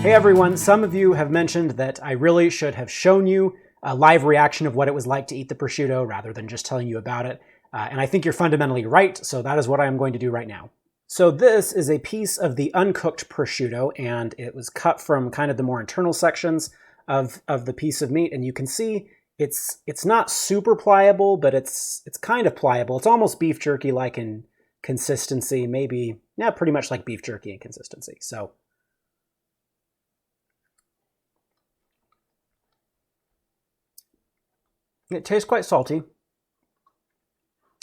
Hey everyone, some of you have mentioned that I really should have shown you a live reaction of what it was like to eat the prosciutto rather than just telling you about it. And I think you're fundamentally right, so that is what I'm going to do right now. So this is a piece of the uncooked prosciutto, and it was cut from kind of the more internal sections of the piece of meat, and you can see it's not super pliable, but it's kind of pliable. It's almost beef jerky-like in consistency, maybe, yeah, pretty much like beef jerky in consistency. So it tastes quite salty,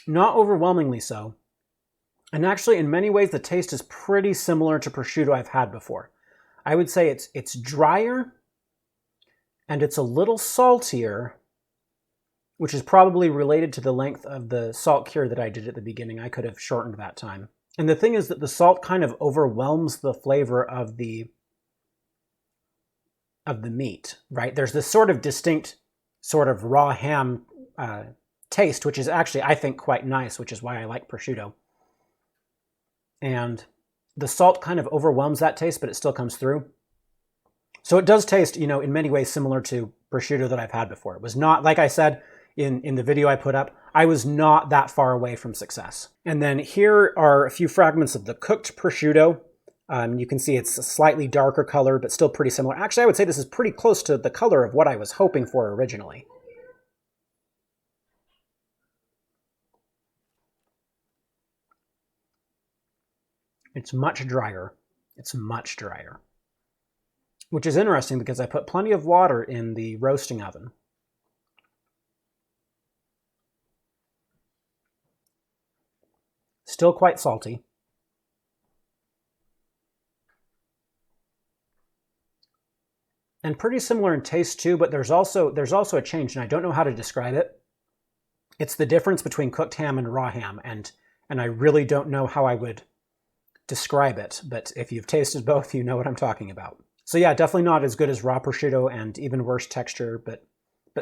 not overwhelmingly so. And actually, in many ways, the taste is pretty similar to prosciutto I've had before. I would say it's drier, and it's a little saltier, which is probably related to the length of the salt cure that I did at the beginning. I could have shortened that time. And the thing is that the salt kind of overwhelms the flavor of the meat, right? There's this sort of distinct sort of raw ham taste, which is actually, I think, quite nice, which is why I like prosciutto. And the salt kind of overwhelms that taste, but it still comes through. So it does taste, you know, in many ways similar to prosciutto that I've had before. It was not, like I said in the video I put up, I was not that far away from success. And then here are a few fragments of the cooked prosciutto. You can see it's a slightly darker color, but still pretty similar. Actually, I would say this is pretty close to the color of what I was hoping for originally. It's much drier. It's much drier. Which is interesting because I put plenty of water in the roasting oven. Still quite salty. And pretty similar in taste too, but there's also a change, and I don't know how to describe it. It's the difference between cooked ham and raw ham, and I really don't know how I would describe it, but if you've tasted both, you know what I'm talking about. So yeah, definitely not as good as raw prosciutto, and even worse texture, but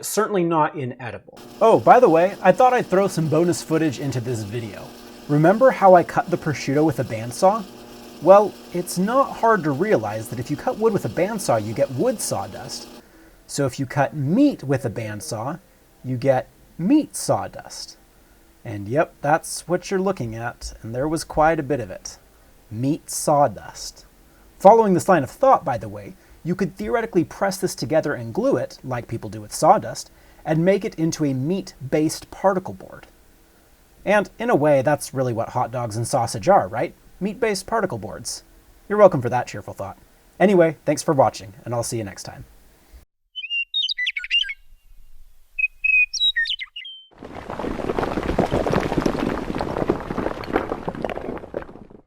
certainly not inedible. Oh, by the way, I thought I'd throw some bonus footage into this video. Remember how I cut the prosciutto with a bandsaw? Well, it's not hard to realize that if you cut wood with a bandsaw, you get wood sawdust. So if you cut meat with a bandsaw, you get meat sawdust. And yep, that's what you're looking at, and there was quite a bit of it. Meat sawdust. Following this line of thought, by the way, you could theoretically press this together and glue it, like people do with sawdust, and make it into a meat-based particle board. And in a way, that's really what hot dogs and sausage are, right? Meat-based particle boards. You're welcome for that cheerful thought. Anyway, thanks for watching, and I'll see you next time.